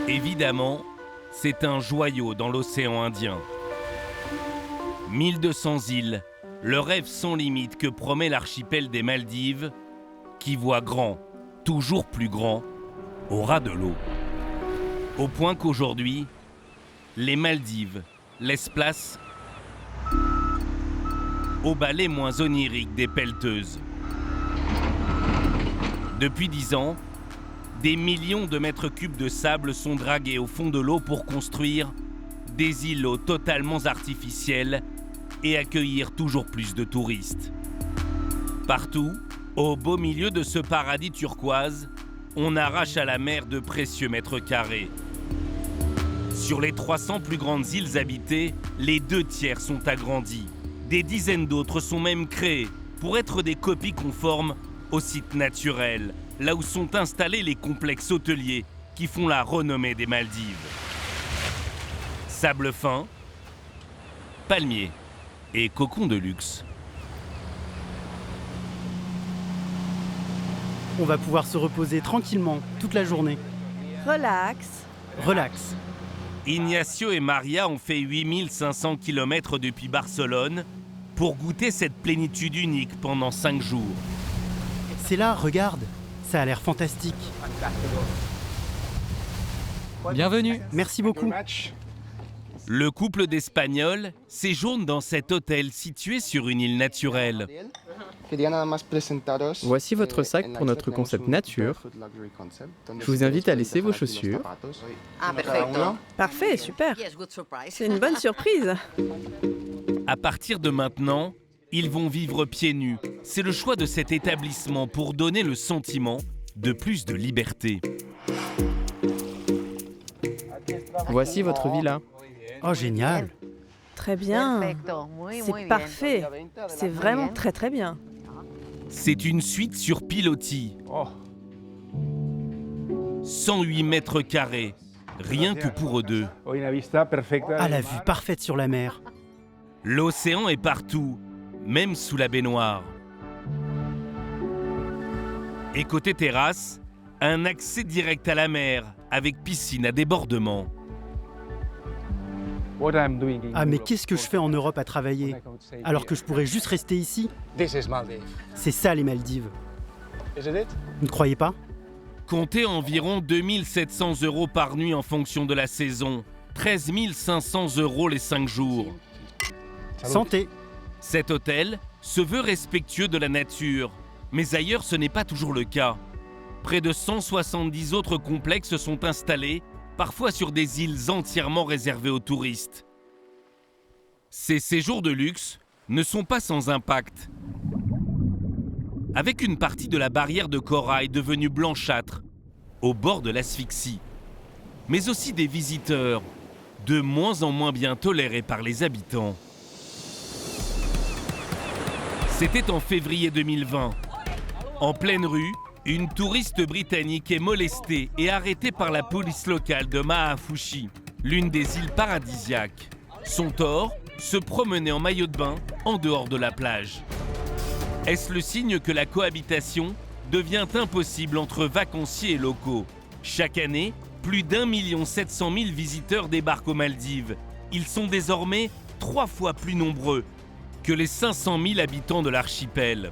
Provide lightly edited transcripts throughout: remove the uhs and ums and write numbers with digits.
Évidemment, c'est un joyau dans l'océan Indien. 1200 îles, le rêve sans limite que promet l'archipel des Maldives, qui voit grand, toujours plus grand, au ras de l'eau. Au point qu'aujourd'hui, les Maldives laissent place au ballet moins onirique des pelleteuses. Depuis 10 ans, des millions de mètres cubes de sable sont dragués au fond de l'eau pour construire des îlots totalement artificiels et accueillir toujours plus de touristes. Partout, au beau milieu de ce paradis turquoise, on arrache à la mer de précieux mètres carrés. Sur les 300 plus grandes îles habitées, les 2/3 sont agrandis. Des dizaines d'autres sont même créées pour être des copies conformes aux sites naturels, là où sont installés les complexes hôteliers qui font la renommée des Maldives. Sable fin, palmiers et cocons de luxe. On va pouvoir se reposer tranquillement toute la journée. Relax. Relax. Ignacio et Maria ont fait 8500 km depuis Barcelone pour goûter cette plénitude unique pendant 5 jours. C'est là, regarde. Ça a l'air fantastique. Bienvenue. Merci beaucoup. Le couple d'Espagnols séjourne dans cet hôtel situé sur une île naturelle. Voici votre sac pour notre concept nature. Je vous invite à laisser vos chaussures. Parfait, super. C'est une bonne surprise. À partir de maintenant, ils vont vivre pieds nus. C'est le choix de cet établissement pour donner le sentiment de plus de liberté. Voici votre villa. Oh, génial. Très bien. C'est parfait. C'est vraiment très très bien. C'est une suite sur pilotis. 108 mètres carrés, rien que pour eux deux. Ah, la vue parfaite sur la mer. L'océan est partout, même sous la baignoire. Et côté terrasse, un accès direct à la mer, avec piscine à débordement. Ah, mais qu'est-ce que je fais en Europe à travailler alors que je pourrais juste rester ici? C'est ça les Maldives. Vous ne croyez pas? Comptez environ 2700 € par nuit en fonction de la saison. 13 500 € les 5 jours. Santé. Cet hôtel se veut respectueux de la nature. Mais ailleurs, ce n'est pas toujours le cas. Près de 170 autres complexes sont installés, parfois sur des îles entièrement réservées aux touristes. Ces séjours de luxe ne sont pas sans impact. Avec une partie de la barrière de corail devenue blanchâtre, au bord de l'asphyxie. Mais aussi des visiteurs, de moins en moins bien tolérés par les habitants. C'était en février 2020. En pleine rue, une touriste britannique est molestée et arrêtée par la police locale de Maafushi, l'une des îles paradisiaques. Son tort, se promener en maillot de bain en dehors de la plage. Est-ce le signe que la cohabitation devient impossible entre vacanciers et locaux? Chaque année, plus d'1 700 000 visiteurs débarquent aux Maldives. Ils sont désormais 3 fois plus nombreux que les 500 000 habitants de l'archipel.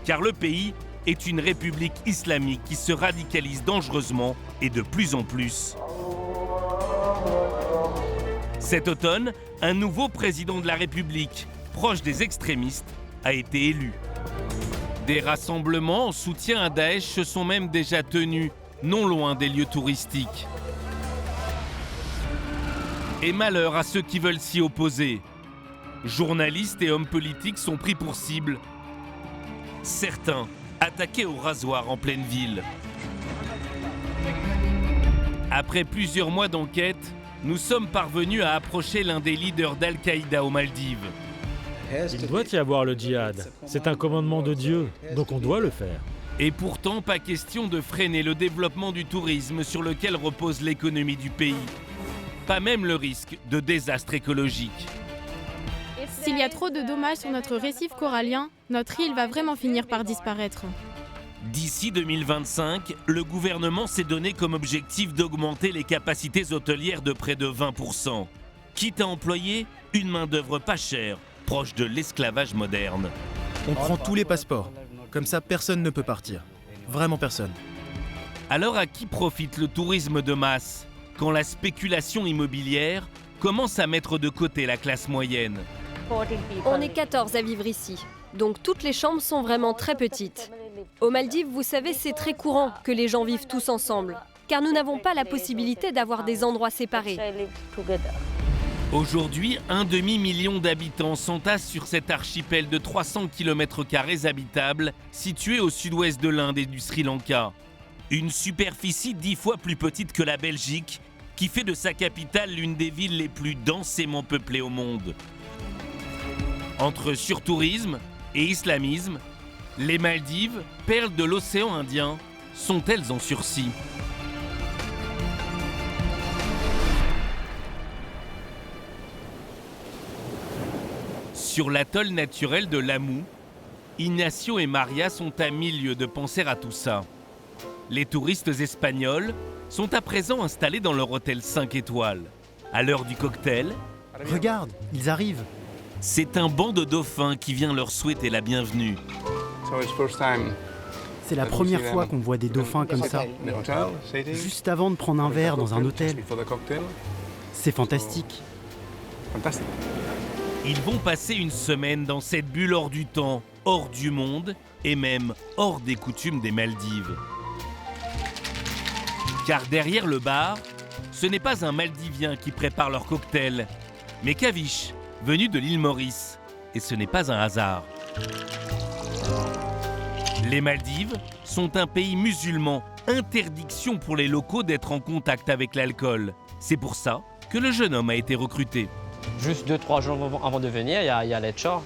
Car le pays est une république islamique qui se radicalise dangereusement et de plus en plus. Cet automne, un nouveau président de la République, proche des extrémistes, a été élu. Des rassemblements en soutien à Daesh se sont même déjà tenus, non loin des lieux touristiques. Et malheur à ceux qui veulent s'y opposer. Journalistes et hommes politiques sont pris pour cible. Certains attaqués au rasoir en pleine ville. Après plusieurs mois d'enquête, nous sommes parvenus à approcher l'un des leaders d'Al-Qaïda aux Maldives. Il doit y avoir le djihad. C'est un commandement de Dieu, donc on doit le faire. Et pourtant, pas question de freiner le développement du tourisme sur lequel repose l'économie du pays. Pas même le risque de désastre écologique. S'il y a trop de dommages sur notre récif corallien, notre île va vraiment finir par disparaître. D'ici 2025, le gouvernement s'est donné comme objectif d'augmenter les capacités hôtelières de près de 20%, quitte à employer une main-d'œuvre pas chère, proche de l'esclavage moderne. On prend tous les passeports. Comme ça, personne ne peut partir. Vraiment personne. Alors à qui profite le tourisme de masse quand la spéculation immobilière commence à mettre de côté la classe moyenne? On est 14 à vivre ici, donc toutes les chambres sont vraiment très petites. Aux Maldives, vous savez, c'est très courant que les gens vivent tous ensemble, car nous n'avons pas la possibilité d'avoir des endroits séparés. Aujourd'hui, un demi-million d'habitants s'entassent sur cet archipel de 300 km² habitable situé au sud-ouest de l'Inde et du Sri Lanka. Une superficie 10 fois plus petite que la Belgique, qui fait de sa capitale l'une des villes les plus densément peuplées au monde. Entre surtourisme et islamisme, les Maldives, perles de l'océan Indien, sont-elles en sursis? Sur l'atoll naturel de Lamu, Ignacio et Maria sont à milieu de penser à tout ça. Les touristes espagnols sont à présent installés dans leur hôtel 5 étoiles. À l'heure du cocktail, Regarde, ils arrivent. c'est un banc de dauphins qui vient leur souhaiter la bienvenue. C'est la première fois qu'on voit des dauphins comme ça, juste avant de prendre un verre dans un hôtel. C'est fantastique. Ils vont passer une semaine dans cette bulle hors du temps, hors du monde et même hors des coutumes des Maldives. Car derrière le bar, ce n'est pas un Maldivien qui prépare leur cocktail, mais Kavish, venu de l'île Maurice. Et ce n'est pas un hasard. Les Maldives sont un pays musulman, interdiction pour les locaux d'être en contact avec l'alcool. C'est pour ça que le jeune homme a été recruté. Juste 2-3 jours avant de venir, il y a l'HR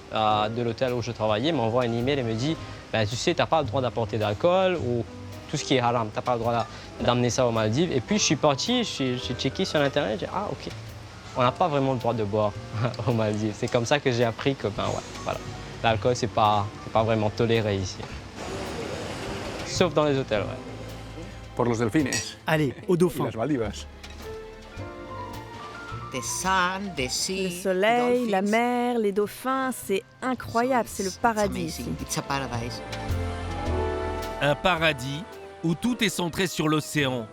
de l'hôtel où je travaillais m'envoie un email et me dit tu sais, tu n'as pas le droit d'apporter d'alcool ou tout ce qui est haram, tu n'as pas le droit d'amener ça aux Maldives. Et puis je suis parti, j'ai checké sur Internet, j'ai dit ok, on n'a pas vraiment le droit de boire aux Maldives. C'est comme ça que j'ai appris que voilà, l'alcool, c'est pas vraiment toléré ici. Sauf dans les hôtels, Por los delfines. Allez, aux dauphins. Las Maldivas. Le soleil, la mer, les dauphins, c'est incroyable, c'est le paradis ici. Un paradis où tout est centré sur l'océan.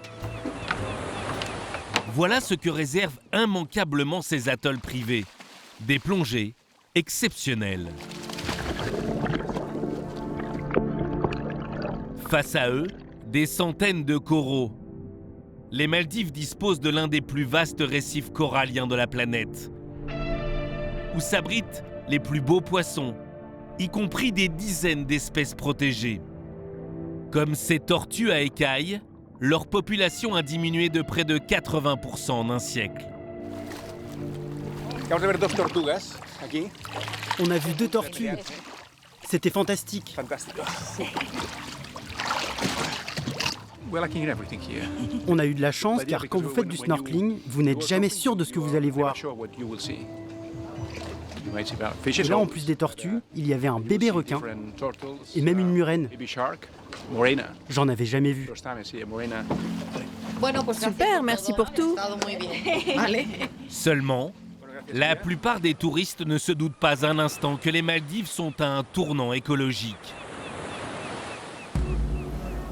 Voilà ce que réservent immanquablement ces atolls privés. Des plongées exceptionnelles. Face à eux, des centaines de coraux. Les Maldives disposent de l'un des plus vastes récifs coralliens de la planète, où s'abritent les plus beaux poissons, y compris des dizaines d'espèces protégées. Comme ces tortues à écailles, leur population a diminué de près de 80% en un siècle. On a vu 2 tortues. C'était fantastique. On a eu de la chance car quand vous faites du snorkeling, vous n'êtes jamais sûr de ce que vous allez voir. Et là, en plus des tortues, il y avait un bébé requin et même une murène. J'en avais jamais vu. Super, merci pour tout. Seulement, la plupart des touristes ne se doutent pas un instant que les Maldives sont à un tournant écologique.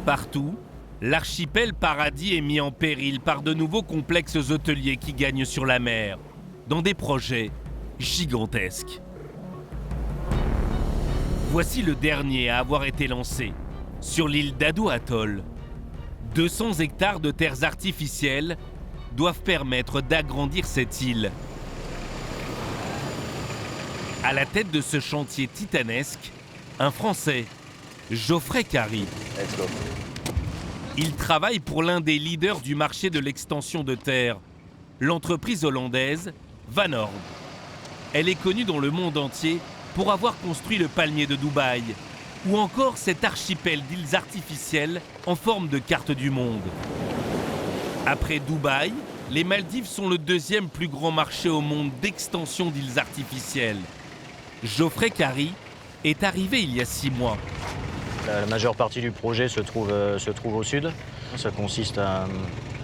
Partout, l'archipel paradis est mis en péril par de nouveaux complexes hôteliers qui gagnent sur la mer, dans des projets gigantesques. Voici le dernier à avoir été lancé, sur l'île d'Ado Atoll. 200 hectares de terres artificielles doivent permettre d'agrandir cette île. À la tête de ce chantier titanesque, un Français, Geoffrey Carry. Il travaille pour l'un des leaders du marché de l'extension de terre, l'entreprise hollandaise Van Oord. Elle est connue dans le monde entier pour avoir construit le palmier de Dubaï, ou encore cet archipel d'îles artificielles en forme de carte du monde. Après Dubaï, les Maldives sont le deuxième plus grand marché au monde d'extension d'îles artificielles. Geoffrey Carry est arrivé il y a 6 mois. La majeure partie du projet se trouve au sud. Ça consiste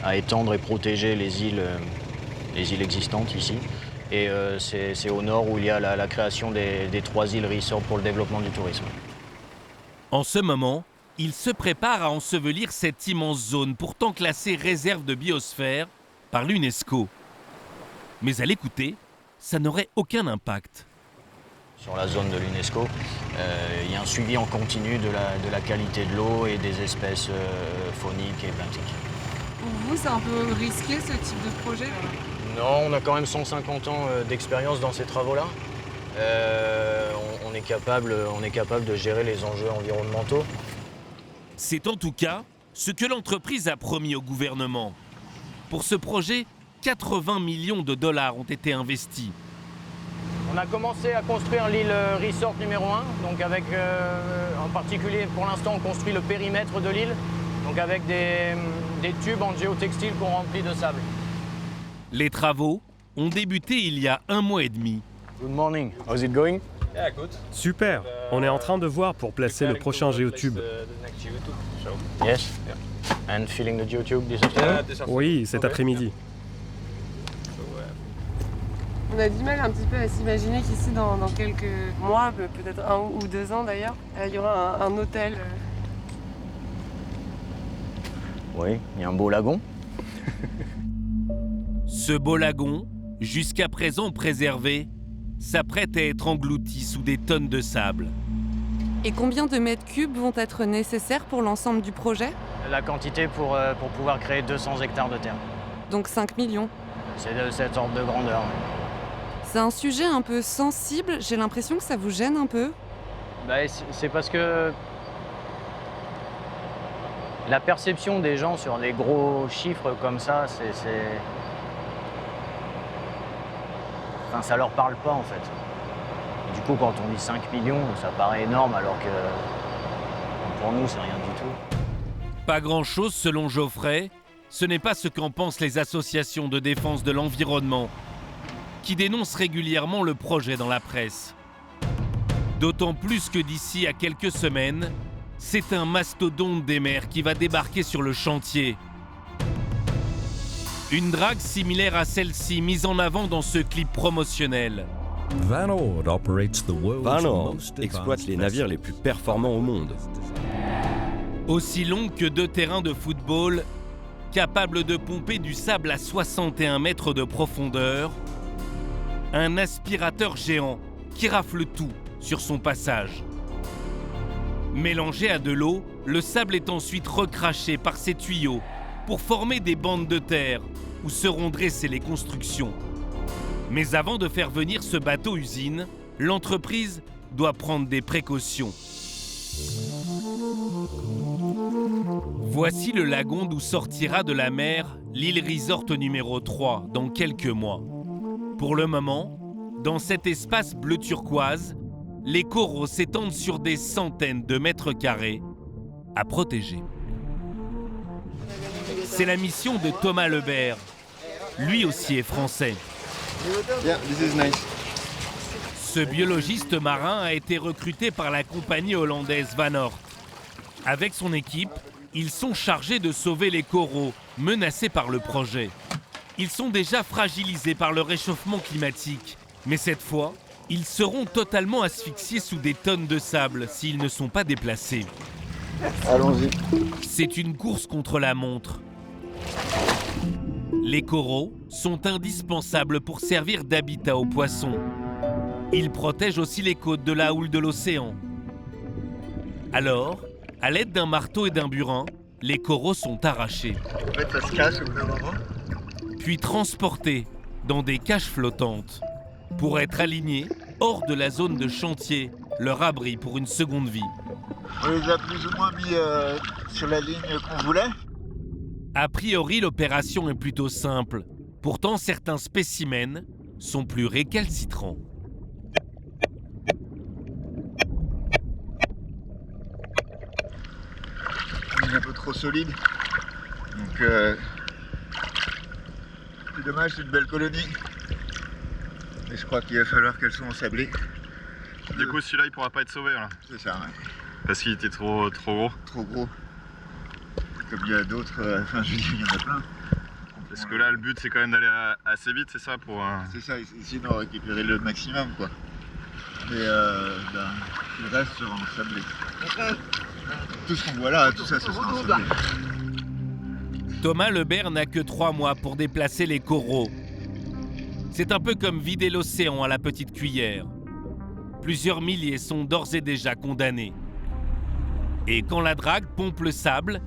à étendre et protéger les îles existantes ici. Et c'est au nord où il y a la création des 3 îles resort pour le développement du tourisme. En ce moment, il se prépare à ensevelir cette immense zone pourtant classée réserve de biosphère par l'UNESCO. Mais à l'écouter, ça n'aurait aucun impact. Sur la zone de l'UNESCO, il y a un suivi en continu de la qualité de l'eau et des espèces fauniques et benthiques. Pour vous, c'est un peu risqué ce type de projet? Non, on a quand même 150 ans d'expérience dans ces travaux-là. On est capable de gérer les enjeux environnementaux. C'est en tout cas ce que l'entreprise a promis au gouvernement. Pour ce projet, 80 millions de dollars ont été investis. On a commencé à construire l'île Resort numéro 1, donc avec, en particulier pour l'instant on construit le périmètre de l'île, donc avec des tubes en géotextile qu'on remplit de sable. Les travaux ont débuté il y a 1 mois et demi. Good morning, how's it going? Super, on est en train de voir pour placer le prochain géotube. Yes, and filling the geotube this afternoon? Oui, cet après-midi. On a du mal un petit peu à s'imaginer qu'ici, dans quelques mois, peut-être 1 ou 2 ans d'ailleurs, il y aura un hôtel. Oui, il y a un beau lagon. Ce beau lagon, jusqu'à présent préservé, s'apprête à être englouti sous des tonnes de sable. Et combien de mètres cubes vont être nécessaires pour l'ensemble du projet? La quantité pour pouvoir créer 200 hectares de terre. Donc 5 millions. C'est de cette ordre de grandeur. C'est un sujet un peu sensible, j'ai l'impression que ça vous gêne un peu. C'est parce que la perception des gens sur des gros chiffres comme ça, enfin, ça leur parle pas en fait. Du coup, quand on dit 5 millions, ça paraît énorme alors que pour nous, c'est rien du tout. Pas grand-chose selon Geoffrey. Ce n'est pas ce qu'en pensent les associations de défense de l'environnement, qui dénoncent régulièrement le projet dans la presse. D'autant plus que d'ici à quelques semaines, c'est un mastodonte des mers qui va débarquer sur le chantier. Une drague similaire à celle-ci mise en avant dans ce clip promotionnel. Van Oord exploite les navires les plus performants au monde. Aussi long que 2 terrains de football, capable de pomper du sable à 61 mètres de profondeur, un aspirateur géant qui rafle tout sur son passage. Mélangé à de l'eau, le sable est ensuite recraché par ces tuyaux pour former des bandes de terre où seront dressées les constructions. Mais avant de faire venir ce bateau-usine, l'entreprise doit prendre des précautions. Voici le lagon d'où sortira de la mer l'île Resort numéro 3 dans quelques mois. Pour le moment, dans cet espace bleu turquoise, les coraux s'étendent sur des centaines de mètres carrés à protéger. C'est la mission de Thomas Lebert. Lui aussi est français. Yeah, this is nice. Ce biologiste marin a été recruté par la compagnie hollandaise Van Oord. Avec son équipe, ils sont chargés de sauver les coraux menacés par le projet. Ils sont déjà fragilisés par le réchauffement climatique, mais cette fois, ils seront totalement asphyxiés sous des tonnes de sable s'ils ne sont pas déplacés. Allons-y. C'est une course contre la montre. Les coraux sont indispensables pour servir d'habitat aux poissons. Ils protègent aussi les côtes de la houle de l'océan. Alors, à l'aide d'un marteau et d'un burin, les coraux sont arrachés. En fait, ça se casse au bout d'un moment. Puis transportés dans des cages flottantes pour être alignés hors de la zone de chantier, leur abri pour une seconde vie. On les a plus ou moins mis sur la ligne qu'on voulait. A priori, l'opération est plutôt simple. Pourtant, certains spécimens sont plus récalcitrants. Il est un peu trop solide. Donc, c'est dommage, c'est une belle colonie. Mais je crois qu'il va falloir qu'elles soient ensablées. Du coup, celui-là, il pourra pas être sauvé, là. C'est ça, ouais. Parce qu'il était trop gros. Trop gros. Comme il y a d'autres, enfin je veux dire, il y en a plein. Parce que là, le but, c'est quand même d'aller assez vite, c'est ça pour... C'est ça, essayer d'en récupérer le maximum, quoi. Mais le reste sera ensablé. Tout ce qu'on voit là, tout ça, ce sera ensablé. Thomas Lebert n'a que 3 mois pour déplacer les coraux. C'est un peu comme vider l'océan à la petite cuillère. Plusieurs milliers sont d'ores et déjà condamnés. Et quand la drague pompe le sable,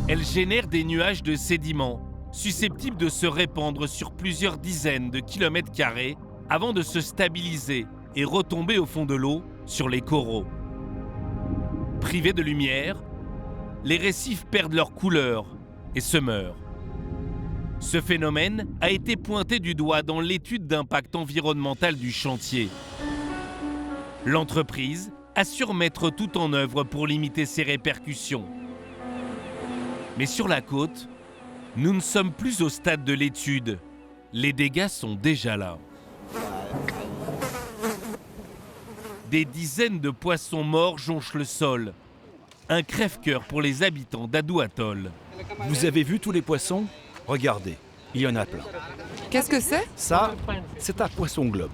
elle génère des nuages de sédiments, susceptibles de se répandre sur plusieurs dizaines de kilomètres carrés avant de se stabiliser et retomber au fond de l'eau sur les coraux. Privés de lumière, les récifs perdent leur couleur et se meurent. Ce phénomène a été pointé du doigt dans l'étude d'impact environnemental du chantier. L'entreprise assure mettre tout en œuvre pour limiter ces répercussions. Mais sur la côte, nous ne sommes plus au stade de l'étude. Les dégâts sont déjà là. Des dizaines de poissons morts jonchent le sol. Un crève-cœur pour les habitants d'Adou Atoll. Vous avez vu tous les poissons? Regardez, il y en a plein. Qu'est-ce que c'est? Ça, c'est un poisson globe.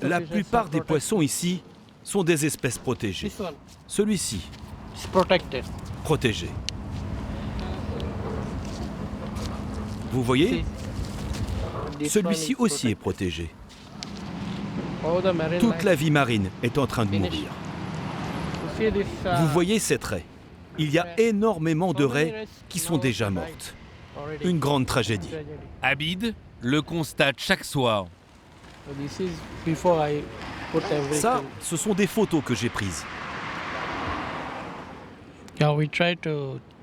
La plupart des poissons ici sont des espèces protégées. Celui-ci, protégé. Vous voyez? Celui-ci aussi est protégé. Toute la vie marine est en train de mourir. Vous voyez cette raie? Il y a énormément de raies qui sont déjà mortes. Une grande tragédie. Abid le constate chaque soir. Ça, ce sont des photos que j'ai prises.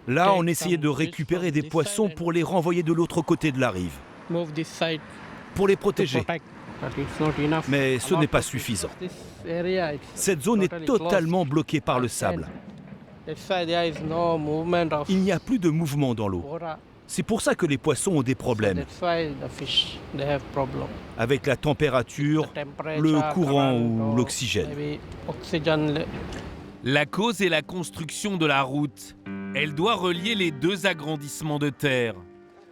Là, on essayait de récupérer des poissons pour les renvoyer de l'autre côté de la rive, pour les protéger. Mais ce n'est pas suffisant. Cette zone est totalement bloquée par le sable. Il n'y a plus de mouvement dans l'eau. C'est pour ça que les poissons ont des problèmes. Avec la température, le courant ou l'oxygène. La cause est la construction de la route. Elle doit relier les 2 agrandissements de terre.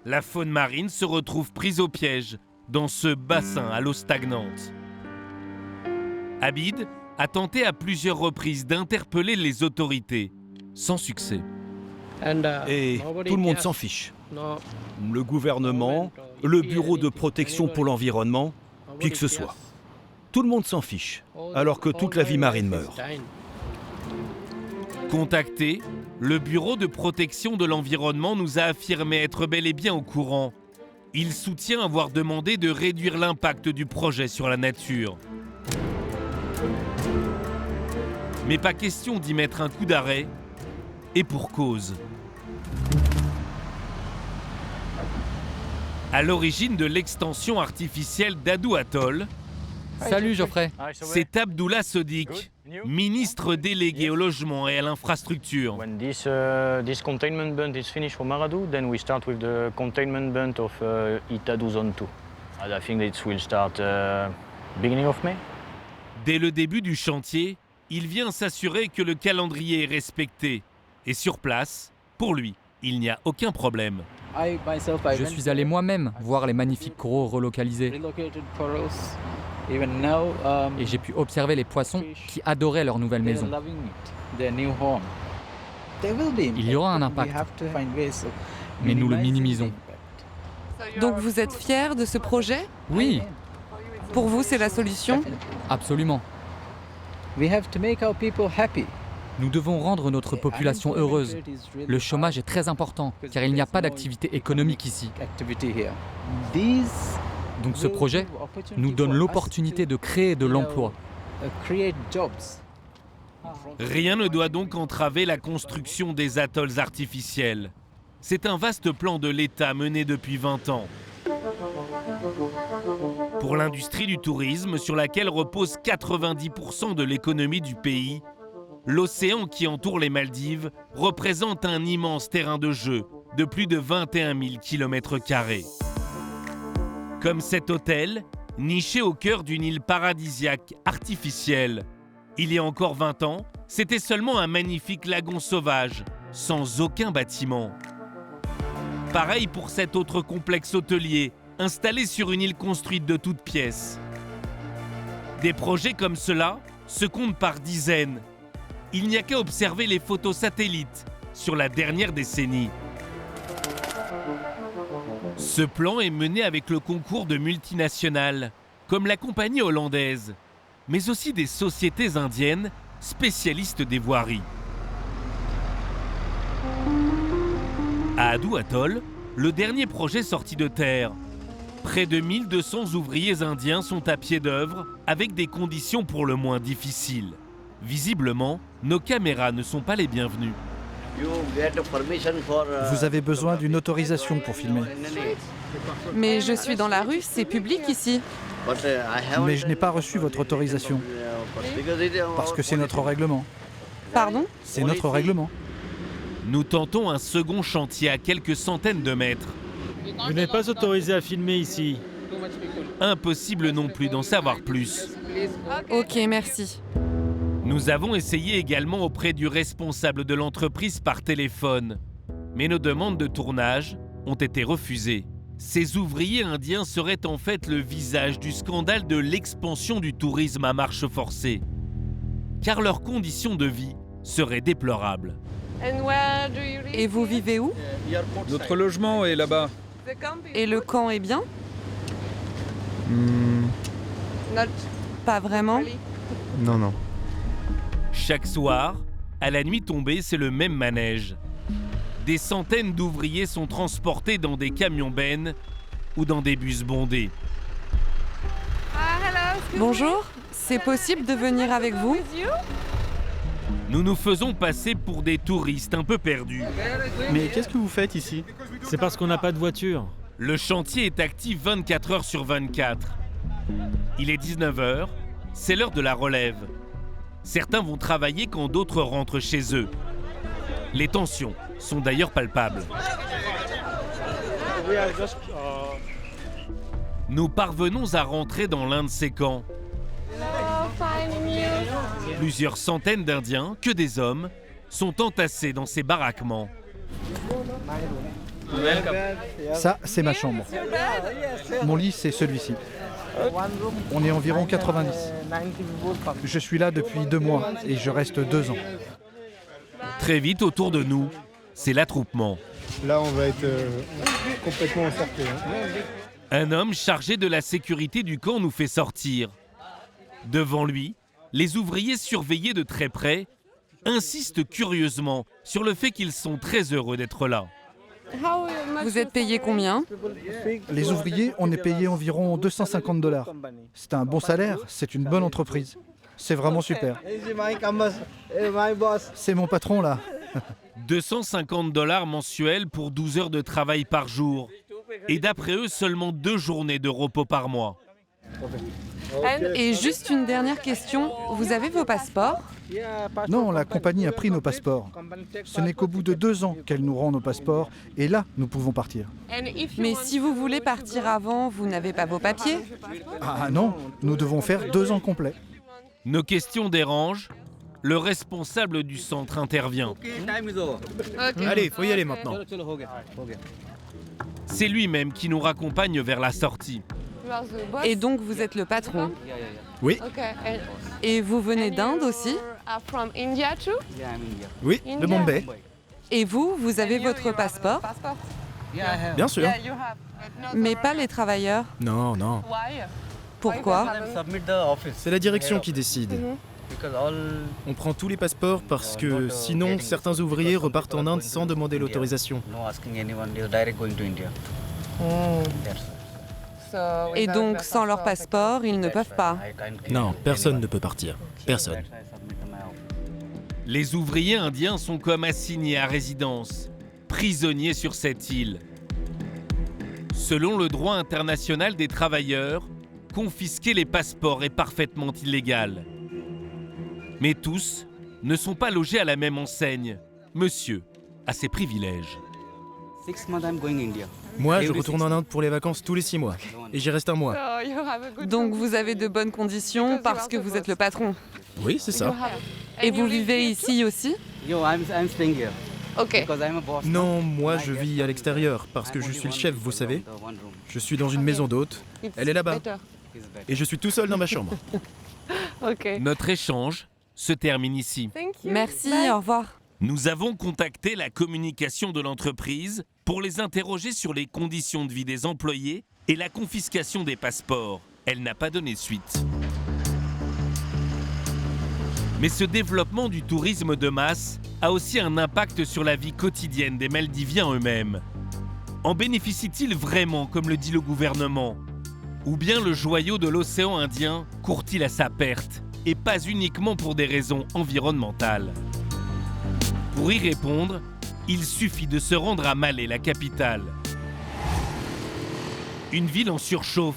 La faune marine se retrouve prise au piège dans ce bassin à l'eau stagnante. Abid a tenté à plusieurs reprises d'interpeller les autorités, sans succès. Et tout le monde s'en fiche. Le gouvernement, le bureau de protection pour l'environnement, qui que ce soit. Tout le monde s'en fiche, alors que toute la vie marine meurt. Contacté, le bureau de protection de l'environnement nous a affirmé être bel et bien au courant. Il soutient avoir demandé de réduire l'impact du projet sur la nature. Mais pas question d'y mettre un coup d'arrêt, et pour cause. À l'origine de l'extension artificielle d'Adou Atoll, salut Geoffrey. C'est Abdullah Sodik, ministre délégué au logement et à l'infrastructure. When this containment bund is finished for Maradou, then we start with the containment bund of Itadou Zone 2. And I think it will start beginning of May. Dès le début du chantier, il vient s'assurer que le calendrier est respecté. Et sur place, pour lui, il n'y a aucun problème. Je suis allé moi-même voir les magnifiques coraux relocalisés. Et j'ai pu observer les poissons qui adoraient leur nouvelle maison. Il y aura un impact, mais nous le minimisons. Donc vous êtes fiers de ce projet? Oui. Pour vous, c'est la solution? Absolument. Nous devons rendre notre population heureuse. Le chômage est très important, car il n'y a pas d'activité économique ici. Donc ce projet nous donne l'opportunité de créer de l'emploi. Rien ne doit donc entraver la construction des atolls artificiels. C'est un vaste plan de l'État mené depuis 20 ans. Pour l'industrie du tourisme, sur laquelle repose 90% de l'économie du pays, l'océan qui entoure les Maldives représente un immense terrain de jeu de plus de 21 000 km². Comme cet hôtel, Niché au cœur d'une île paradisiaque artificielle. Il y a encore 20 ans, c'était seulement un magnifique lagon sauvage, sans aucun bâtiment. Pareil pour cet autre complexe hôtelier, installé sur une île construite de toutes pièces. Des projets comme cela se comptent par dizaines. Il n'y a qu'à observer les photos satellites sur la dernière décennie. Ce plan est mené avec le concours de multinationales, comme la compagnie hollandaise, mais aussi des sociétés indiennes spécialistes des voiries. À Addu Atoll, le dernier projet sorti de terre. Près de 1200 ouvriers indiens sont à pied d'œuvre avec des conditions pour le moins difficiles. Visiblement, nos caméras ne sont pas les bienvenues. Vous avez besoin d'une autorisation pour filmer. Mais je suis dans la rue, c'est public ici. Mais je n'ai pas reçu votre autorisation. Parce que c'est notre règlement. Pardon ? C'est notre règlement. Nous tentons un second chantier à quelques centaines de mètres. Vous n'êtes pas autorisé à filmer ici. Impossible non plus d'en savoir plus. Ok, merci. Nous avons essayé également auprès du responsable de l'entreprise par téléphone. Mais nos demandes de tournage ont été refusées. Ces ouvriers indiens seraient en fait le visage du scandale de l'expansion du tourisme à marche forcée. Car leurs conditions de vie seraient déplorables. Et vous vivez où ? Notre logement est là-bas. Et le camp est bien ? Pas vraiment ? Non, non. Chaque soir, à la nuit tombée, c'est le même manège. Des centaines d'ouvriers sont transportés dans des camions-bennes ou dans des bus bondés. Bonjour, c'est possible de venir avec vous ? Nous nous faisons passer pour des touristes un peu perdus. Mais qu'est-ce que vous faites ici ? C'est parce qu'on n'a pas de voiture. Le chantier est actif 24 heures sur 24. Il est 19h, c'est l'heure de la relève. Certains vont travailler quand d'autres rentrent chez eux. Les tensions sont d'ailleurs palpables. Nous parvenons à rentrer dans l'un de ces camps. Plusieurs centaines d'Indiens, que des hommes, sont entassés dans ces baraquements. Ça, c'est ma chambre. Mon lit, c'est celui-ci. On est environ 90. Je suis là depuis 2 mois et je reste 2 ans. Très vite, autour de nous, c'est l'attroupement. Là, on va être complètement encerclés. Un homme chargé de la sécurité du camp nous fait sortir. Devant lui, les ouvriers surveillés de très près insistent curieusement sur le fait qu'ils sont très heureux d'être là. Vous êtes payé combien ? Les ouvriers, on est payé environ $250. C'est un bon salaire, c'est une bonne entreprise. C'est vraiment super. C'est mon patron là. $250 mensuels pour 12 heures de travail par jour. Et d'après eux, seulement 2 journées de repos par mois. Et juste une dernière question, vous avez vos passeports ? Non, la compagnie a pris nos passeports. Ce n'est qu'au bout de 2 ans qu'elle nous rend nos passeports, et là, nous pouvons partir. Mais si vous voulez partir avant, vous n'avez pas vos papiers ? Ah non, nous devons faire 2 ans complets. Nos questions dérangent. Le responsable du centre intervient. Allez, faut y aller maintenant. C'est lui-même qui nous raccompagne vers la sortie. Et donc vous êtes le patron ? Oui. Et vous venez d'Inde aussi ? Oui, de Bombay. Et vous avez votre passeport ? Bien sûr. Mais pas les travailleurs ? Non, non. Pourquoi ? C'est la direction qui décide. On prend tous les passeports parce que sinon certains ouvriers repartent en Inde sans demander l'autorisation. Et donc sans leur passeport, ils ne peuvent pas ? Non, personne ne peut partir. Personne. Les ouvriers indiens sont comme assignés à résidence, prisonniers sur cette île. Selon le droit international des travailleurs, confisquer les passeports est parfaitement illégal. Mais tous ne sont pas logés à la même enseigne. Monsieur a ses privilèges. Moi, je retourne en Inde pour les vacances tous les 6 mois. Et j'y reste un mois. Donc vous avez de bonnes conditions parce que vous êtes le patron. Oui, c'est ça. Et vous vivez ici aussi? Ok. Non, moi je vis à l'extérieur parce que je suis le chef, vous savez. Je suis dans une maison d'hôte. Elle est là-bas. Et je suis tout seul dans ma chambre. Notre échange se termine ici. Merci, au revoir. Nous avons contacté la communication de l'entreprise pour les interroger sur les conditions de vie des employés et la confiscation des passeports. Elle n'a pas donné suite. Mais ce développement du tourisme de masse a aussi un impact sur la vie quotidienne des Maldiviens eux-mêmes. En bénéficient-ils vraiment, comme le dit le gouvernement? Ou bien le joyau de l'océan Indien court-il à sa perte, et pas uniquement pour des raisons environnementales? Pour y répondre, il suffit de se rendre à Malé, la capitale. Une ville en surchauffe.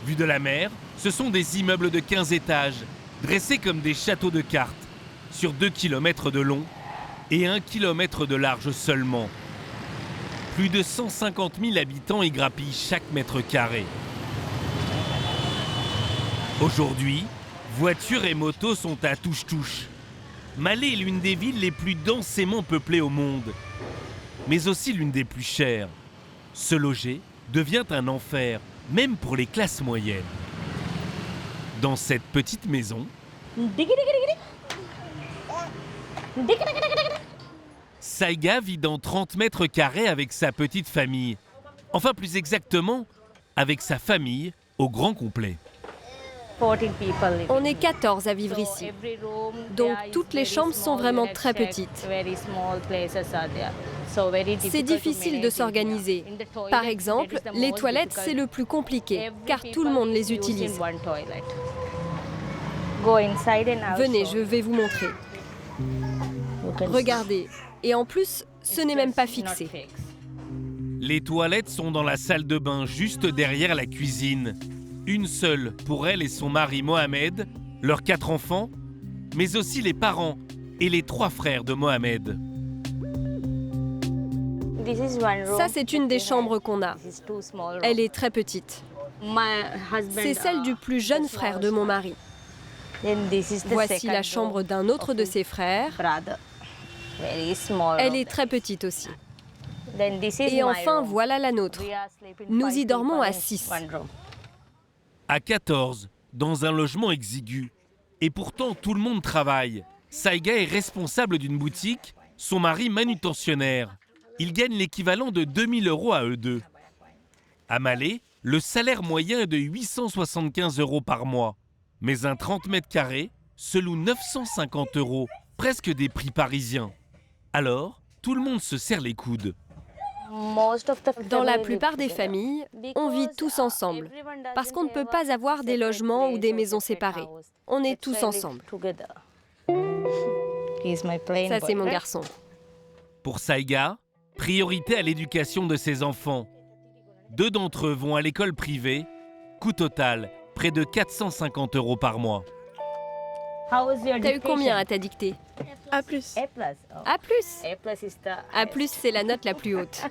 Vue de la mer, ce sont des immeubles de 15 étages, dressés comme des châteaux de cartes, sur 2 km de long et 1 km de large seulement. Plus de 150 000 habitants y grappillent chaque mètre carré. Aujourd'hui, voitures et motos sont à touche-touche. Malé est l'une des villes les plus densément peuplées au monde, mais aussi l'une des plus chères. Se loger devient un enfer, même pour les classes moyennes. Dans cette petite maison, Saiga vit dans 30 mètres carrés avec sa petite famille. Enfin, plus exactement, avec sa famille au grand complet. On est 14 à vivre ici. Donc toutes les chambres sont vraiment très petites. C'est difficile de s'organiser. Par exemple, les toilettes, c'est le plus compliqué, car tout le monde les utilise. Venez, je vais vous montrer. Regardez. Et en plus, ce n'est même pas fixé. Les toilettes sont dans la salle de bain, juste derrière la cuisine. Une seule pour elle et son mari Mohamed, leurs 4 enfants, mais aussi les parents et les 3 frères de Mohamed. Ça, c'est une des chambres qu'on a. Elle est très petite. C'est celle du plus jeune frère de mon mari. Voici la chambre d'un autre de ses frères. Elle est très petite aussi. Et enfin, voilà la nôtre. Nous y dormons à 6. À 14, dans un logement exigu. Et pourtant, tout le monde travaille. Saiga est responsable d'une boutique, son mari manutentionnaire. Ils gagnent l'équivalent de 2000 € à eux deux. À Malé, le salaire moyen est de 875 € par mois. Mais un 30 mètres carrés se loue 950 €, presque des prix parisiens. Alors, tout le monde se serre les coudes. Dans la plupart des familles, on vit tous ensemble, parce qu'on ne peut pas avoir des logements ou des maisons séparées. On est tous ensemble. Ça, c'est mon garçon. Pour Saiga, priorité à l'éducation de ses enfants. 2 d'entre eux vont à l'école privée, coût total, près de 450 € par mois. T'as eu combien à ta dictée? A+. A+. A+, c'est la note la plus haute.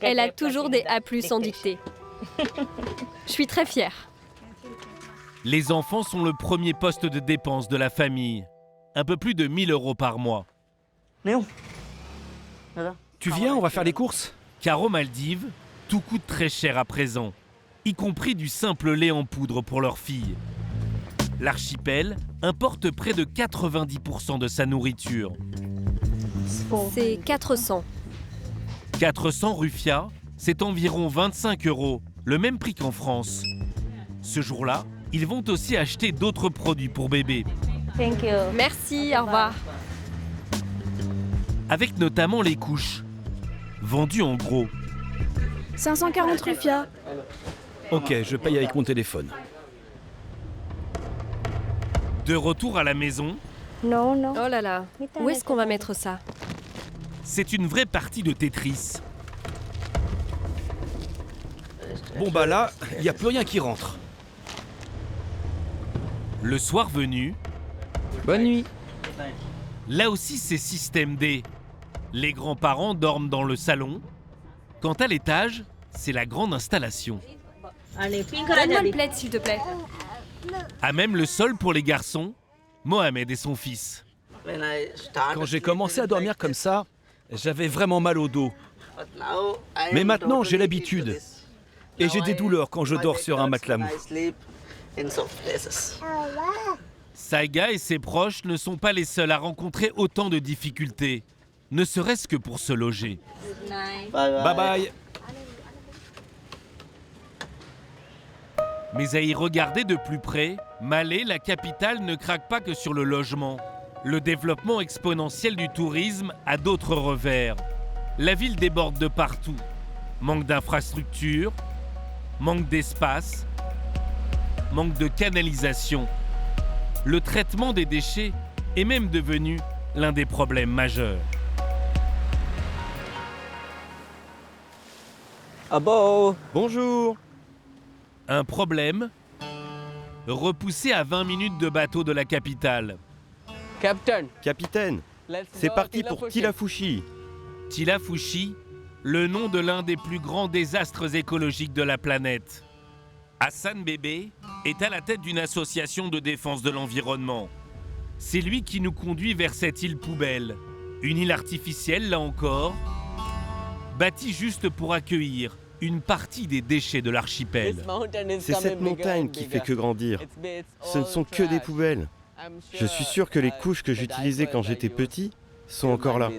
Elle a toujours des A+ en dictée. Je suis très fière. Les enfants sont le premier poste de dépense de la famille. Un peu plus de 1000 € par mois. Tu viens, on va faire les courses? Car aux Maldives, tout coûte très cher à présent, y compris du simple lait en poudre pour leurs filles. L'archipel importe près de 90% de sa nourriture. C'est 400. 400 rufias, c'est environ 25 €, le même prix qu'en France. Ce jour-là, ils vont aussi acheter d'autres produits pour bébé. Merci, au revoir. Avec notamment les couches, vendues en gros. 540 rufias. Ok, je paye avec mon téléphone. De retour à la maison, Oh là là, où est-ce qu'on va mettre ça? c'est une vraie partie de Tetris. Bon bah là, il n'y a plus rien qui rentre. Le soir venu, Bonne nuit. là aussi c'est système D. Les grands-parents dorment dans le salon. Quant à l'étage, c'est la grande installation. Donne-moi le plaid, s'il te plaît. À même le sol pour les garçons, Mohamed et son fils. Quand j'ai commencé à dormir comme ça, j'avais vraiment mal au dos. Mais maintenant, j'ai l'habitude. Et j'ai des douleurs quand je dors sur un matelas mou. Saiga et ses proches ne sont pas les seuls à rencontrer autant de difficultés, ne serait-ce que pour se loger. Bye bye. Mais à y regarder de plus près, Malé, la capitale, ne craque pas que sur le logement. Le développement exponentiel du tourisme a d'autres revers. La ville déborde de partout. Manque d'infrastructures, manque d'espace, manque de canalisation. Le traitement des déchets est même devenu l'un des problèmes majeurs. Bonjour. Un problème repoussé à 20 minutes de bateau de la capitale. Capitaine, c'est parti pour Tilafushi. Tilafushi, le nom de l'un des plus grands désastres écologiques de la planète. Hassan Bébé est à la tête d'une association de défense de l'environnement. C'est lui qui nous conduit vers cette île poubelle. Une île artificielle, là encore, bâtie juste pour accueillir une partie des déchets de l'archipel. C'est cette montagne qui fait que grandir. Ce ne sont que des poubelles. Je suis sûr que les couches que j'utilisais quand j'étais petit sont encore là.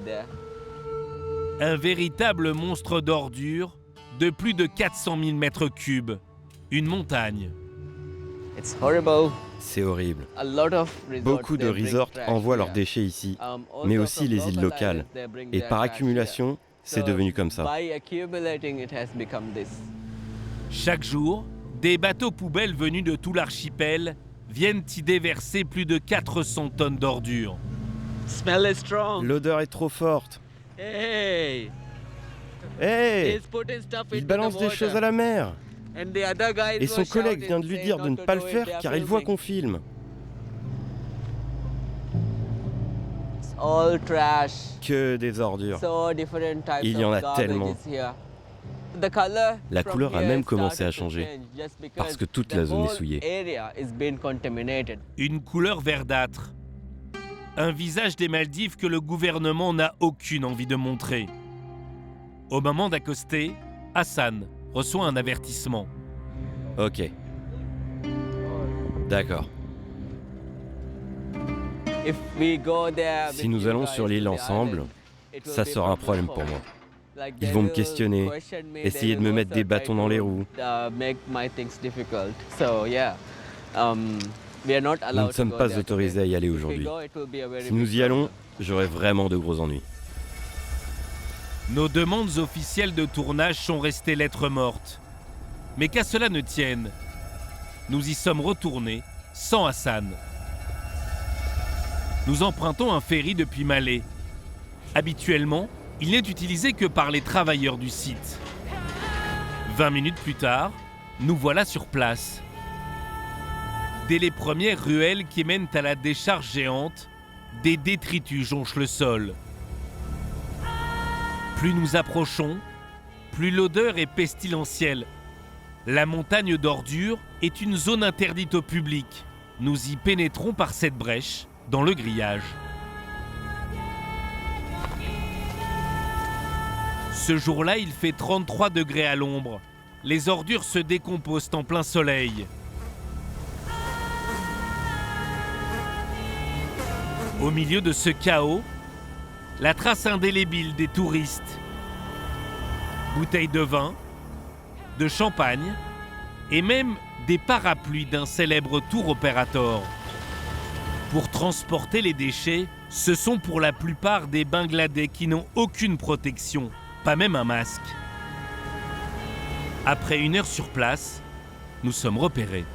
Un véritable monstre d'ordures de plus de 400 000 mètres cubes. Une montagne. C'est horrible. Beaucoup de resorts envoient leurs déchets ici, mais aussi les îles locales. Et par accumulation, c'est devenu comme ça. Chaque jour, des bateaux poubelles venus de tout l'archipel viennent y déverser plus de 400 tonnes d'ordures. L'odeur est trop forte. Hey! Il balance des choses à la mer. Et son collègue vient de lui dire de ne pas le faire car il voit qu'on filme. Que des ordures. Il y en a tellement. La couleur a même commencé à changer, parce que toute la zone est souillée. Une couleur verdâtre. Un visage des Maldives que le gouvernement n'a aucune envie de montrer. Au moment d'accoster, Hassan reçoit un avertissement. Ok. D'accord. Si nous allons sur l'île ensemble, ça sera un problème pour moi. Ils vont me questionner, essayer de me mettre des bâtons dans les roues. Nous ne sommes pas autorisés à y aller aujourd'hui. Si nous y allons, j'aurai vraiment de gros ennuis. Nos demandes officielles de tournage sont restées lettres mortes. Mais qu'à cela ne tienne, nous y sommes retournés sans Hassan. Nous empruntons un ferry depuis Malé. Habituellement, il n'est utilisé que par les travailleurs du site. 20 minutes plus tard, nous voilà sur place. Dès les premières ruelles qui mènent à la décharge géante, des détritus jonchent le sol. Plus nous approchons, plus l'odeur est pestilentielle. La montagne d'ordures est une zone interdite au public. Nous y pénétrons par cette brèche dans le grillage. Ce jour-là, il fait 33 degrés à l'ombre. Les ordures se décomposent en plein soleil. Au milieu de ce chaos, la trace indélébile des touristes. Bouteilles de vin, de champagne et même des parapluies d'un célèbre tour opérateur. Pour transporter les déchets, ce sont pour la plupart des Bangladais qui n'ont aucune protection, pas même un masque. Après 1 heure sur place, nous sommes repérés.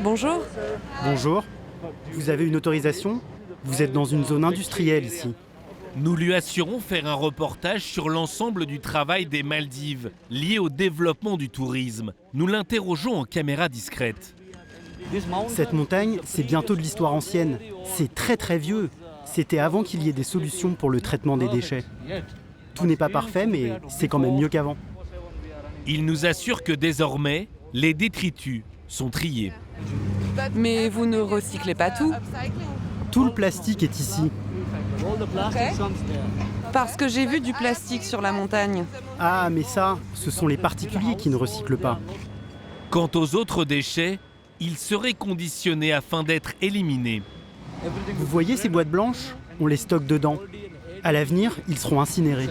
Bonjour. Bonjour. Vous avez une autorisation ? Vous êtes dans une zone industrielle ici. Nous lui assurons faire un reportage sur l'ensemble du travail des Maldives lié au développement du tourisme. Nous l'interrogeons en caméra discrète. Cette montagne, c'est bientôt de l'histoire ancienne. C'est très très vieux. C'était avant qu'il y ait des solutions pour le traitement des déchets. Tout n'est pas parfait, mais c'est quand même mieux qu'avant. Il nous assure que désormais, les détritus sont triés. Mais vous ne recyclez pas tout? Tout le plastique est ici. Parce que j'ai vu du plastique sur la montagne. Ah, mais ça, ce sont les particuliers qui ne recyclent pas. Quant aux autres déchets, ils seraient conditionnés afin d'être éliminés. Vous voyez ces boîtes blanches? On les stocke dedans. À l'avenir, ils seront incinérés.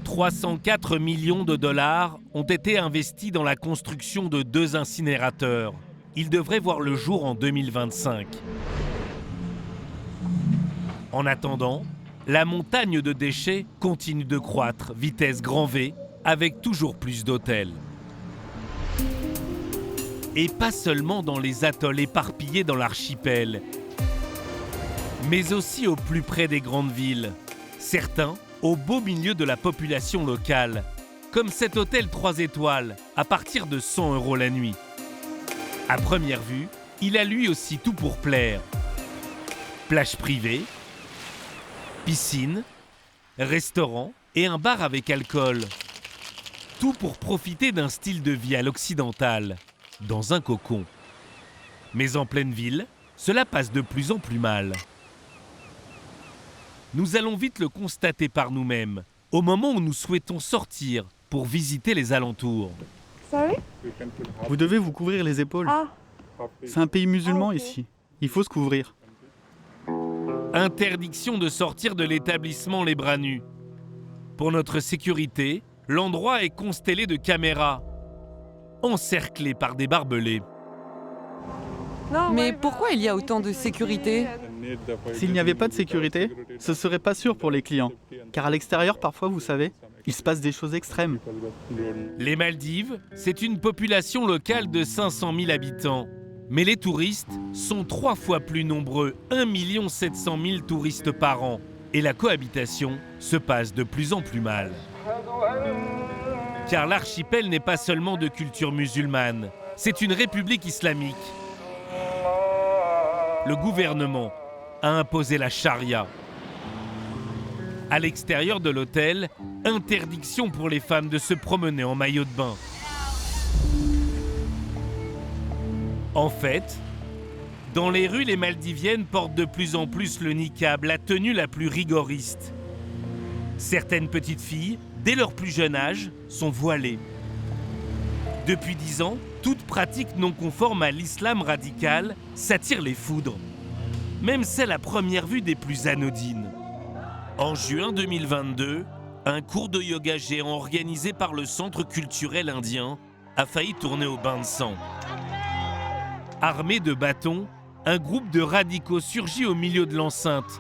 304 millions de dollars ont été investis dans la construction de 2 incinérateurs. Ils devraient voir le jour en 2025. En attendant, la montagne de déchets continue de croître, vitesse grand V, avec toujours plus d'hôtels. Et pas seulement dans les atolls éparpillés dans l'archipel, mais aussi au plus près des grandes villes. Certains au beau milieu de la population locale, comme cet hôtel 3 étoiles, à partir de 100 € la nuit. À première vue, il a lui aussi tout pour plaire. Plage privée, piscine, restaurant et un bar avec alcool. Tout pour profiter d'un style de vie à l'occidental, dans un cocon. Mais en pleine ville, cela passe de plus en plus mal. Nous allons vite le constater par nous-mêmes, au moment où nous souhaitons sortir pour visiter les alentours. Vous devez vous couvrir les épaules. C'est un pays musulman ici. Il faut se couvrir. Interdiction de sortir de l'établissement les bras nus. Pour notre sécurité, l'endroit est constellé de caméras, encerclé par des barbelés. Mais pourquoi il y a autant de sécurité? S'il n'y avait pas de sécurité, ce serait pas sûr pour les clients. Car à l'extérieur, parfois, vous savez, il se passe des choses extrêmes. Les Maldives, c'est une population locale de 500 000 habitants. Mais les touristes sont 3 fois plus nombreux, 1 700 000 touristes par an. Et la cohabitation se passe de plus en plus mal. Car l'archipel n'est pas seulement de culture musulmane, c'est une république islamique. Le gouvernement a imposé la charia. À l'extérieur de l'hôtel, interdiction pour les femmes de se promener en maillot de bain. En fait, dans les rues, les Maldiviennes portent de plus en plus le niqab, la tenue la plus rigoriste. Certaines petites filles, dès leur plus jeune âge, sont voilées. Depuis 10 ans, toute pratique non conforme à l'islam radical s'attire les foudres, même celle à première vue des plus anodines. En juin 2022, un cours de yoga géant organisé par le Centre culturel indien a failli tourner au bain de sang. Armé de bâtons, un groupe de radicaux surgit au milieu de l'enceinte.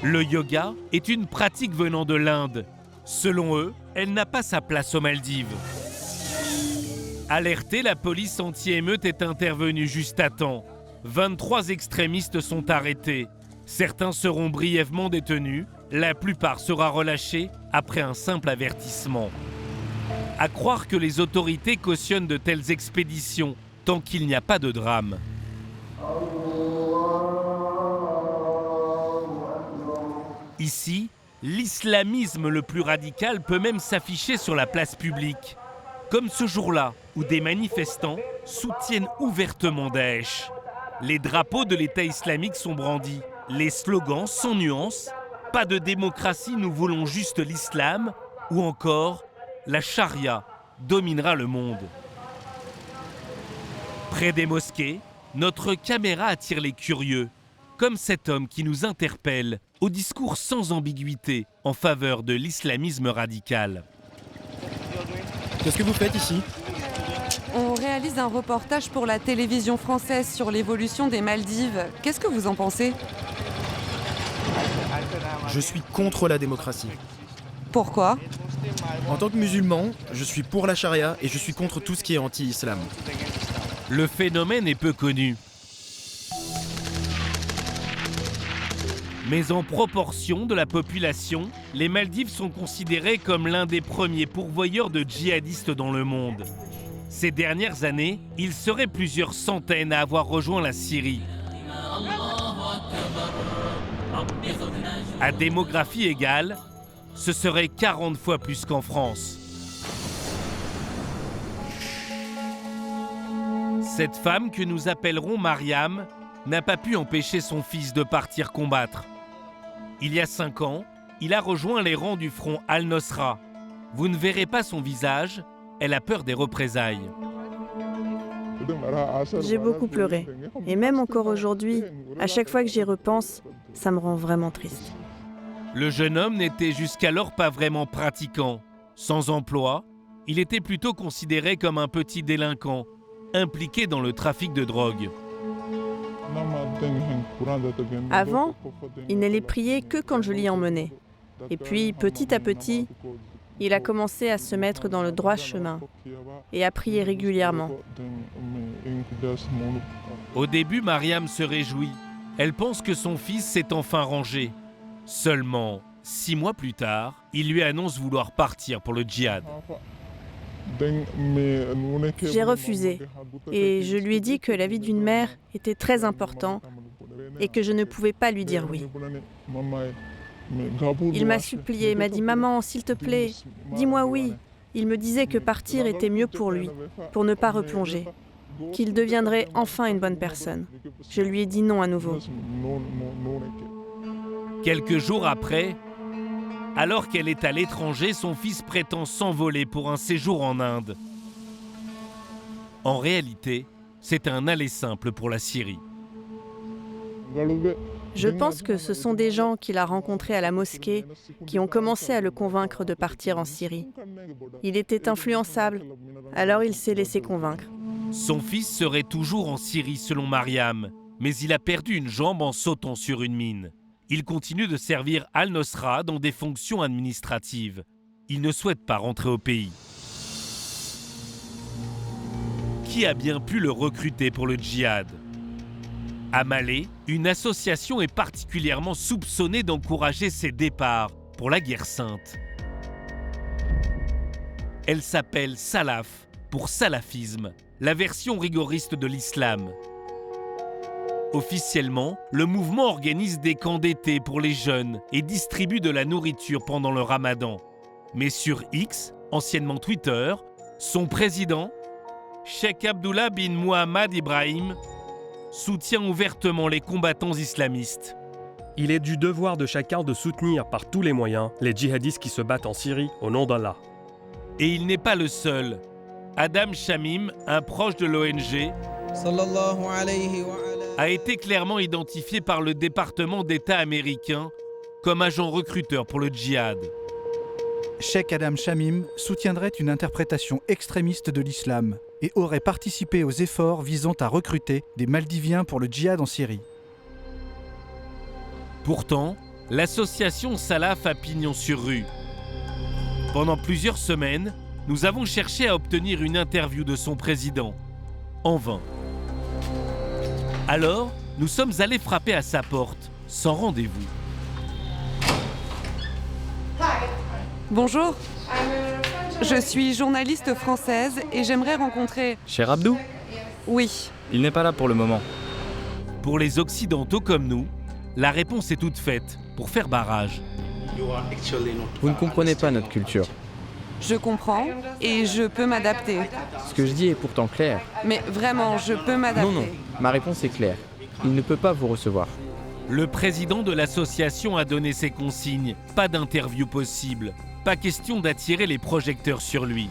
Le yoga est une pratique venant de l'Inde. Selon eux, elle n'a pas sa place aux Maldives. Alertée, la police anti-émeute est intervenue juste à temps. 23 extrémistes sont arrêtés. Certains seront brièvement détenus. La plupart sera relâchée après un simple avertissement. À croire que les autorités cautionnent de telles expéditions tant qu'il n'y a pas de drame. Ici, l'islamisme le plus radical peut même s'afficher sur la place publique. Comme ce jour-là, où des manifestants soutiennent ouvertement Daesh. Les drapeaux de l'État islamique sont brandis. Les slogans sans nuance. Pas de démocratie, nous voulons juste l'islam. Ou encore, la charia dominera le monde. Près des mosquées, notre caméra attire les curieux. Comme cet homme qui nous interpelle au discours sans ambiguïté en faveur de l'islamisme radical. Qu'est-ce que vous faites ici ? On réalise un reportage pour la télévision française sur l'évolution des Maldives. Qu'est-ce que vous en pensez ? Je suis contre la démocratie. Pourquoi ? En tant que musulman, je suis pour la charia et je suis contre tout ce qui est anti-islam. Le phénomène est peu connu. Mais en proportion de la population, les Maldives sont considérées comme l'un des premiers pourvoyeurs de djihadistes dans le monde. Ces dernières années, il serait plusieurs centaines à avoir rejoint la Syrie. À démographie égale, ce serait 40 fois plus qu'en France. Cette femme, que nous appellerons Mariam, n'a pas pu empêcher son fils de partir combattre. Il y a 5 ans, il a rejoint les rangs du front Al-Nosra. Vous ne verrez pas son visage, elle a peur des représailles. J'ai beaucoup pleuré. Et même encore aujourd'hui, à chaque fois que j'y repense, ça me rend vraiment triste. Le jeune homme n'était jusqu'alors pas vraiment pratiquant. Sans emploi, il était plutôt considéré comme un petit délinquant, impliqué dans le trafic de drogue. Avant, il n'allait prier que quand je l'y emmenais. Et puis, petit à petit, il a commencé à se mettre dans le droit chemin et à prier régulièrement. Au début, Mariam se réjouit. Elle pense que son fils s'est enfin rangé. Seulement, 6 mois plus tard, il lui annonce vouloir partir pour le djihad. J'ai refusé et je lui ai dit que la vie d'une mère était très importante et que je ne pouvais pas lui dire oui. Il m'a supplié, m'a dit « Maman, s'il te plaît, dis-moi oui ». Il me disait que partir était mieux pour lui, pour ne pas replonger, qu'il deviendrait enfin une bonne personne. Je lui ai dit non à nouveau. Quelques jours après, alors qu'elle est à l'étranger, son fils prétend s'envoler pour un séjour en Inde. En réalité, c'est un aller simple pour la Syrie. Je pense que ce sont des gens qu'il a rencontrés à la mosquée qui ont commencé à le convaincre de partir en Syrie. Il était influençable, alors il s'est laissé convaincre. Son fils serait toujours en Syrie selon Mariam, mais il a perdu une jambe en sautant sur une mine. Il continue de servir Al-Nosra dans des fonctions administratives. Il ne souhaite pas rentrer au pays. Qui a bien pu le recruter pour le djihad ? À Malé, une association est particulièrement soupçonnée d'encourager ses départs pour la guerre sainte. Elle s'appelle Salaf, pour salafisme, la version rigoriste de l'islam. Officiellement, le mouvement organise des camps d'été pour les jeunes et distribue de la nourriture pendant le ramadan. Mais sur X, anciennement Twitter, son président, Sheikh Abdullah bin Mohammed Ibrahim, soutient ouvertement les combattants islamistes. Il est du devoir de chacun de soutenir par tous les moyens les djihadistes qui se battent en Syrie au nom d'Allah. Et il n'est pas le seul. Adam Shamim, un proche de l'ONG, a été clairement identifié par le département d'État américain comme agent recruteur pour le djihad. Sheikh Adam Shamim soutiendrait une interprétation extrémiste de l'islam et aurait participé aux efforts visant à recruter des Maldiviens pour le djihad en Syrie. Pourtant, l'association Salaf a pignon sur rue. Pendant plusieurs semaines, nous avons cherché à obtenir une interview de son président. En vain. Alors, nous sommes allés frapper à sa porte, sans rendez-vous. Bonjour, je suis journaliste française et j'aimerais rencontrer... Cher Abdou ? Oui. Il n'est pas là pour le moment. Pour les Occidentaux comme nous, la réponse est toute faite, pour faire barrage. Vous ne comprenez pas notre culture. Je comprends et je peux m'adapter. Ce que je dis est pourtant clair. Mais vraiment, je peux m'adapter. Non, ma réponse est claire. Il ne peut pas vous recevoir. Le président de l'association a donné ses consignes. Pas d'interview possible. Pas question d'attirer les projecteurs sur lui.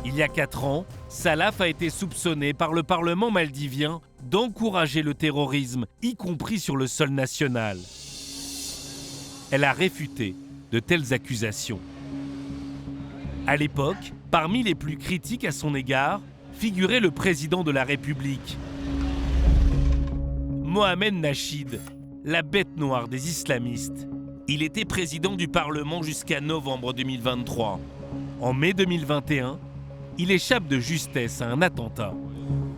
Il y a 4 ans, Salaf a été soupçonné par le Parlement maldivien d'encourager le terrorisme, y compris sur le sol national. Elle a réfuté de telles accusations. À l'époque, parmi les plus critiques à son égard, figurait le président de la République, Mohamed Nachid, la bête noire des islamistes. Il était président du Parlement jusqu'à novembre 2023. En mai 2021, il échappe de justesse à un attentat.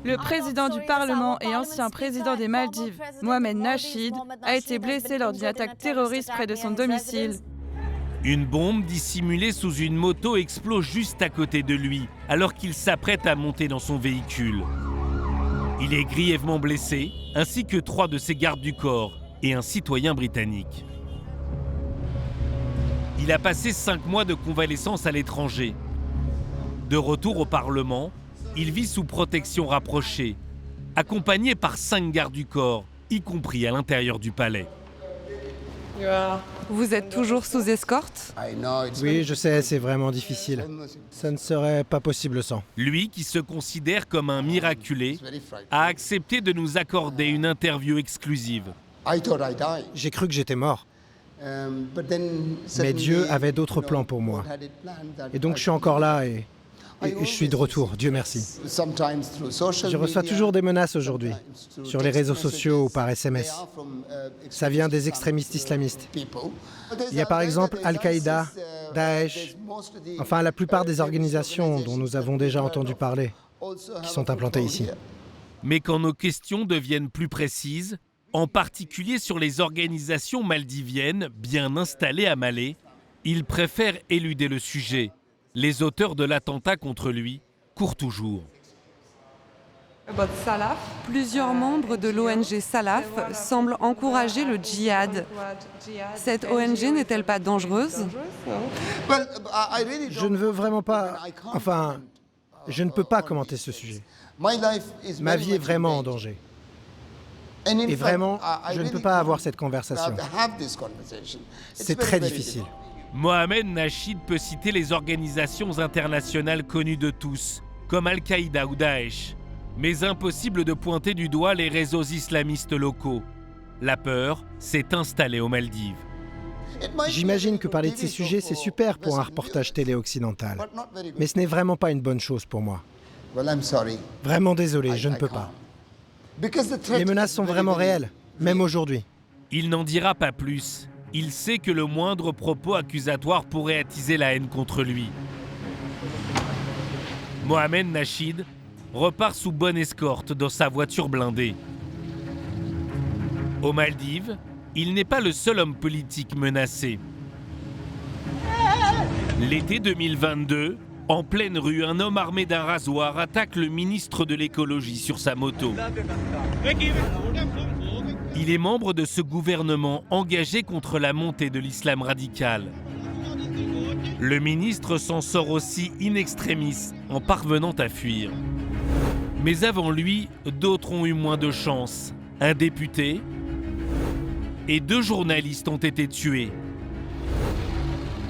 Le président du Parlement et ancien président des Maldives, Mohamed Nachid, a été blessé lors d'une attaque terroriste près de son domicile. Une bombe dissimulée sous une moto explose juste à côté de lui, alors qu'il s'apprête à monter dans son véhicule. Il est grièvement blessé, ainsi que 3 de ses gardes du corps et un citoyen britannique. Il a passé 5 mois de convalescence à l'étranger. De retour au Parlement, il vit sous protection rapprochée, accompagné par 5 gardes du corps, y compris à l'intérieur du palais. Vous êtes toujours sous escorte? Oui, je sais, c'est vraiment difficile. Ça ne serait pas possible sans. Lui, qui se considère comme un miraculé, a accepté de nous accorder une interview exclusive. J'ai cru que j'étais mort. Mais Dieu avait d'autres plans pour moi. Et donc je suis encore là et je suis de retour, Dieu merci. Je reçois toujours des menaces aujourd'hui, sur les réseaux sociaux ou par SMS. Ça vient des extrémistes islamistes. Il y a par exemple Al-Qaïda, Daesh, enfin la plupart des organisations dont nous avons déjà entendu parler, qui sont implantées ici. Mais quand nos questions deviennent plus précises, en particulier sur les organisations maldiviennes bien installées à Malé, il préfère éluder le sujet. Les auteurs de l'attentat contre lui courent toujours. Plusieurs membres de l'ONG Salaf semblent encourager le djihad. Cette ONG n'est-elle pas dangereuse? Je ne veux vraiment pas... Enfin, je ne peux pas commenter ce sujet. Ma vie est vraiment en danger. Et vraiment, je ne peux pas avoir cette conversation. C'est très difficile. Mohamed Nachid peut citer les organisations internationales connues de tous, comme Al-Qaïda ou Daesh. Mais impossible de pointer du doigt les réseaux islamistes locaux. La peur s'est installée aux Maldives. J'imagine que parler de ces sujets, c'est super pour un reportage télé occidental. Mais ce n'est vraiment pas une bonne chose pour moi. Vraiment désolé, je ne peux pas. Les menaces sont vraiment réelles, même aujourd'hui. Il n'en dira pas plus. Il sait que le moindre propos accusatoire pourrait attiser la haine contre lui. Mohamed Nachid repart sous bonne escorte dans sa voiture blindée. Aux Maldives, il n'est pas le seul homme politique menacé. L'été 2022, en pleine rue, un homme armé d'un rasoir attaque le ministre de l'écologie sur sa moto. Il est membre de ce gouvernement engagé contre la montée de l'islam radical. Le ministre s'en sort aussi in extremis en parvenant à fuir. Mais avant lui, d'autres ont eu moins de chance. Un député et 2 journalistes ont été tués.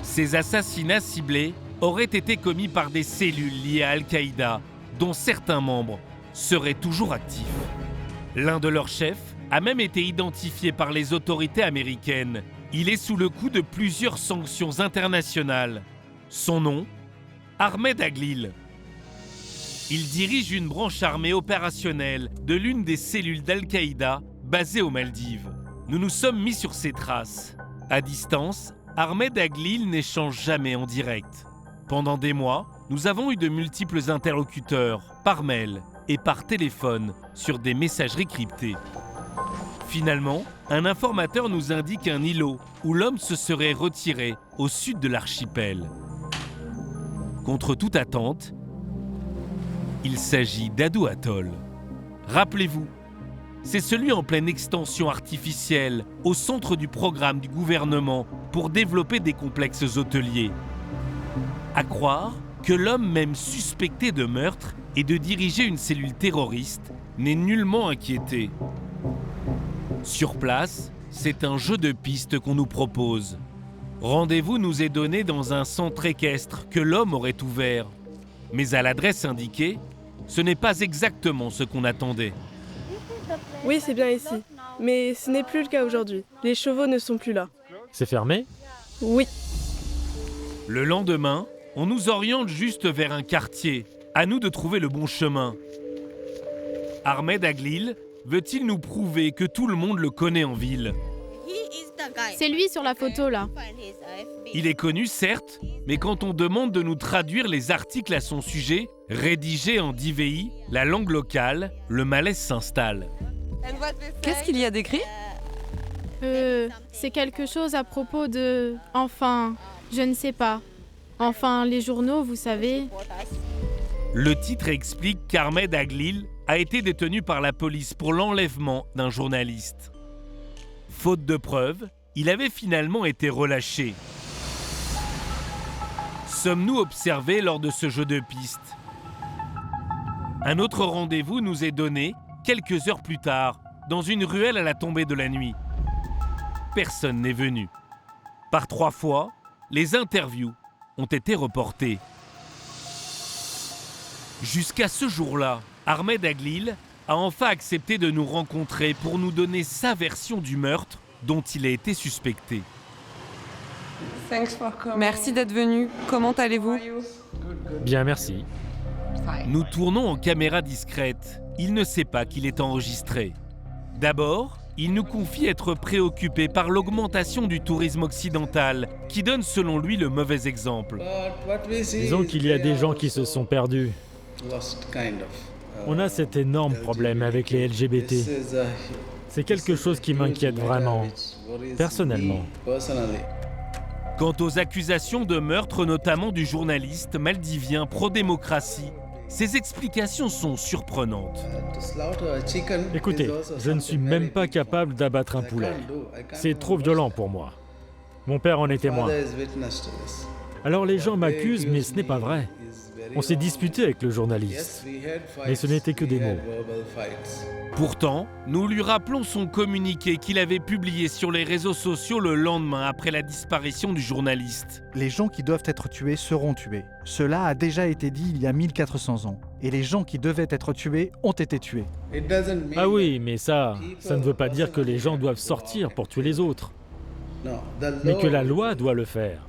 Ces assassinats ciblés auraient été commis par des cellules liées à Al-Qaïda, dont certains membres seraient toujours actifs. L'un de leurs chefs a même été identifié par les autorités américaines. Il est sous le coup de plusieurs sanctions internationales. Son nom, Ahmed Aglil. Il dirige une branche armée opérationnelle de l'une des cellules d'Al-Qaïda basée aux Maldives. Nous nous sommes mis sur ses traces. À distance, Ahmed Aglil n'échange jamais en direct. Pendant des mois, nous avons eu de multiples interlocuteurs, par mail et par téléphone, sur des messageries cryptées. Finalement, un informateur nous indique un îlot où l'homme se serait retiré au sud de l'archipel. Contre toute attente, il s'agit d'Adou Atoll. Rappelez-vous, c'est celui en pleine extension artificielle au centre du programme du gouvernement pour développer des complexes hôteliers. À croire que l'homme même suspecté de meurtre et de diriger une cellule terroriste n'est nullement inquiété. Sur place, c'est un jeu de pistes qu'on nous propose. Rendez-vous nous est donné dans un centre équestre que l'homme aurait ouvert. Mais à l'adresse indiquée, ce n'est pas exactement ce qu'on attendait. Oui, c'est bien ici. Mais ce n'est plus le cas aujourd'hui. Les chevaux ne sont plus là. C'est fermé? Oui. Le lendemain, on nous oriente juste vers un quartier. À nous de trouver le bon chemin. Ahmed Aglil veut-il nous prouver que tout le monde le connaît en ville? C'est lui sur la photo là. Il est connu, certes, mais quand on demande de nous traduire les articles à son sujet, rédigés en divéi, la langue locale, le malaise s'installe. Qu'est-ce qu'il y a d'écrit? C'est quelque chose à propos de... Enfin, Je ne sais pas. Enfin, les journaux, vous savez. Le titre explique qu'Ahmed Aglil a été détenu par la police pour l'enlèvement d'un journaliste. Faute de preuves, il avait finalement été relâché. Sommes-nous observés lors de ce jeu de piste? Un autre rendez-vous nous est donné quelques heures plus tard, dans une ruelle à la tombée de la nuit. Personne n'est venu. Par 3 fois, les interviews ont été reportées. Jusqu'à ce jour-là, Ahmed Aglil a enfin accepté de nous rencontrer pour nous donner sa version du meurtre dont il a été suspecté. Merci d'être venu. Comment allez-vous? Bien, merci. Nous tournons en caméra discrète. Il ne sait pas qu'il est enregistré. D'abord, il nous confie être préoccupé par l'augmentation du tourisme occidental, qui donne selon lui le mauvais exemple. Disons qu'il y a des gens qui se sont perdus. On a cet énorme problème avec les LGBT. C'est quelque chose qui m'inquiète vraiment, personnellement. Quant aux accusations de meurtre, notamment du journaliste maldivien pro-démocratie, ces explications sont surprenantes. Écoutez, je ne suis même pas capable d'abattre un poulet. C'est trop violent pour moi. Mon père en est témoin. Alors les gens m'accusent, mais ce n'est pas vrai. On s'est disputé avec le journaliste, mais ce n'était que des mots. Pourtant, nous lui rappelons son communiqué qu'il avait publié sur les réseaux sociaux le lendemain après la disparition du journaliste. Les gens qui doivent être tués seront tués. Cela a déjà été dit il y a 1400 ans. Et les gens qui devaient être tués ont été tués. Ah oui, mais ça ne veut pas dire que les gens doivent sortir pour tuer les autres. Mais que la loi doit le faire.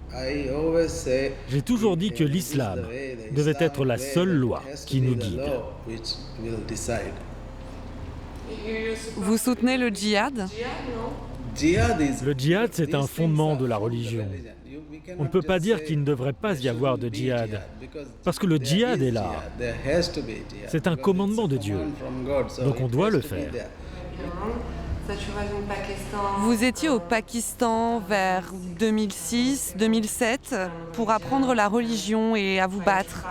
J'ai toujours dit que l'islam devait être la seule loi qui nous guide. Vous soutenez le djihad? Le djihad, c'est un fondement de la religion. On ne peut pas dire qu'il ne devrait pas y avoir de djihad, parce que le djihad est là. C'est un commandement de Dieu, donc on doit le faire. Vous étiez au Pakistan vers 2006-2007 pour apprendre la religion et à vous battre.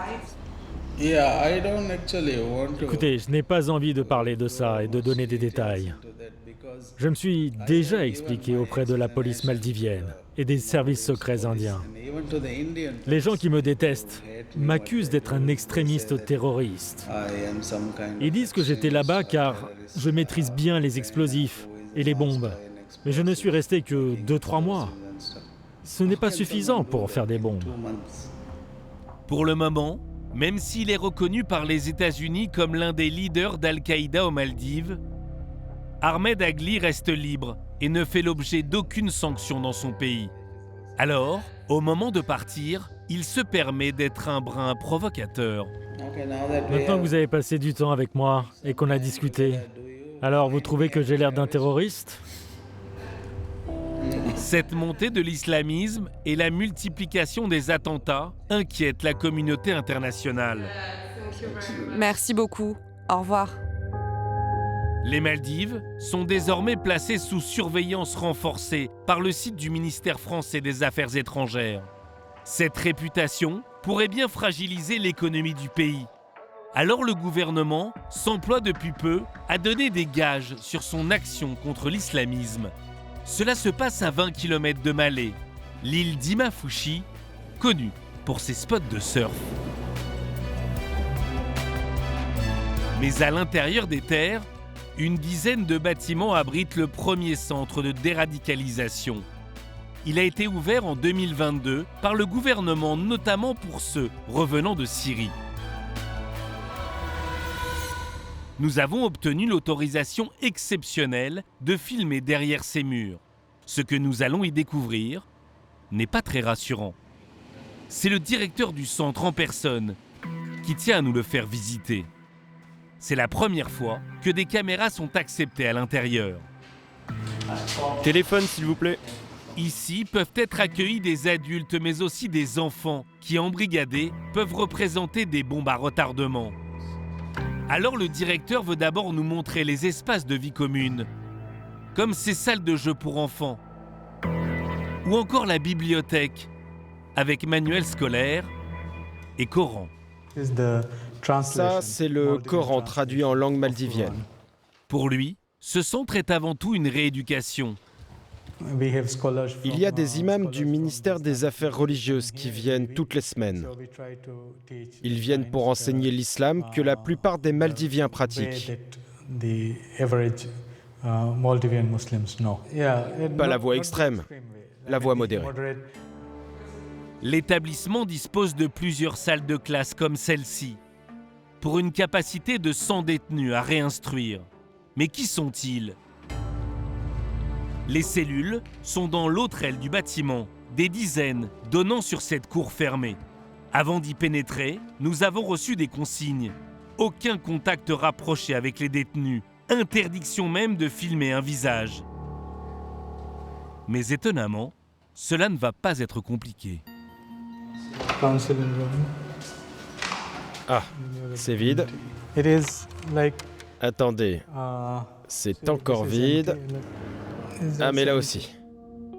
Écoutez, je n'ai pas envie de parler de ça et de donner des détails. Je me suis déjà expliqué auprès de la police maldivienne et des services secrets indiens. Les gens qui me détestent m'accusent d'être un extrémiste terroriste. Ils disent que j'étais là-bas car je maîtrise bien les explosifs et les bombes. Mais je ne suis resté que 2-3 mois. Ce n'est pas suffisant pour en faire des bombes. Pour le moment, même s'il est reconnu par les États-Unis comme l'un des leaders d'Al-Qaïda aux Maldives, Ahmed Aglil reste libre et ne fait l'objet d'aucune sanction dans son pays. Alors, au moment de partir, il se permet d'être un brin provocateur. Maintenant que vous avez passé du temps avec moi et qu'on a discuté, alors vous trouvez que j'ai l'air d'un terroriste? Cette montée de l'islamisme et la multiplication des attentats inquiètent la communauté internationale. Merci beaucoup. Au revoir. Les Maldives sont désormais placées sous surveillance renforcée par le site du ministère français des Affaires étrangères. Cette réputation pourrait bien fragiliser l'économie du pays. Alors le gouvernement s'emploie depuis peu à donner des gages sur son action contre l'islamisme. Cela se passe à 20 km de Malé, l'île d'Imafouchi, connue pour ses spots de surf. Mais à l'intérieur des terres, une dizaine de bâtiments abritent le premier centre de déradicalisation. Il a été ouvert en 2022 par le gouvernement, notamment pour ceux revenant de Syrie. Nous avons obtenu l'autorisation exceptionnelle de filmer derrière ces murs. Ce que nous allons y découvrir n'est pas très rassurant. C'est le directeur du centre en personne qui tient à nous le faire visiter. C'est la première fois que des caméras sont acceptées à l'intérieur. Téléphone, s'il vous plaît. Ici peuvent être accueillis des adultes, mais aussi des enfants qui, embrigadés, peuvent représenter des bombes à retardement. Alors le directeur veut d'abord nous montrer les espaces de vie commune, comme ces salles de jeux pour enfants, ou encore la bibliothèque, avec manuel scolaire et Coran. Ça, c'est le Coran traduit en langue maldivienne. Pour lui, ce centre est avant tout une rééducation. Il y a des imams du ministère des Affaires religieuses qui viennent toutes les semaines. Ils viennent pour enseigner l'islam que la plupart des Maldiviens pratiquent. Pas la voie extrême, la voie modérée. L'établissement dispose de plusieurs salles de classe comme celle-ci, pour une capacité de 100 détenus à réinstruire. Mais qui sont-ils ? Les cellules sont dans l'autre aile du bâtiment, des dizaines donnant sur cette cour fermée. Avant d'y pénétrer, nous avons reçu des consignes. Aucun contact rapproché avec les détenus, interdiction même de filmer un visage. Mais étonnamment, cela ne va pas être compliqué. Ah, c'est vide. Attendez, c'est encore vide. Ah, mais là aussi.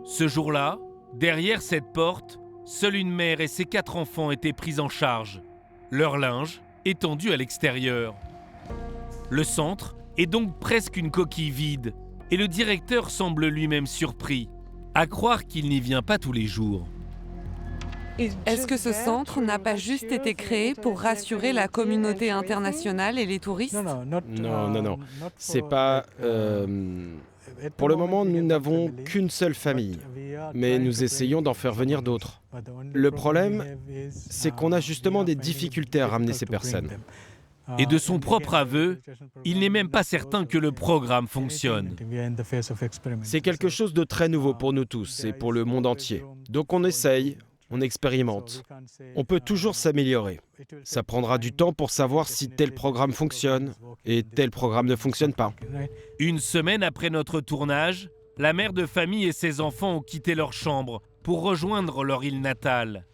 Ce jour-là, derrière cette porte, seule une mère et ses 4 enfants étaient pris en charge. Leur linge étendu à l'extérieur. Le centre est donc presque une coquille vide, et le directeur semble lui-même surpris, à croire qu'il n'y vient pas tous les jours. Est-ce que ce centre n'a pas juste été créé pour rassurer la communauté internationale et les touristes ? Non. C'est pas... Pour le moment, nous n'avons qu'une seule famille, mais nous essayons d'en faire venir d'autres. Le problème, c'est qu'on a justement des difficultés à ramener ces personnes. Et de son propre aveu, il n'est même pas certain que le programme fonctionne. C'est quelque chose de très nouveau pour nous tous et pour le monde entier. Donc on essaye, on expérimente. On peut toujours s'améliorer. Ça prendra du temps pour savoir si tel programme fonctionne et tel programme ne fonctionne pas. Une semaine après notre tournage, la mère de famille et ses enfants ont quitté leur chambre pour rejoindre leur île natale.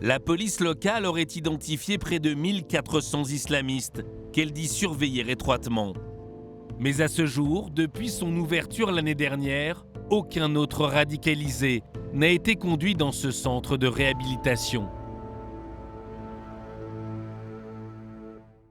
La police locale aurait identifié près de 1400 islamistes qu'elle dit surveiller étroitement. Mais à ce jour, depuis son ouverture l'année dernière, aucun autre radicalisé n'a été conduit dans ce centre de réhabilitation.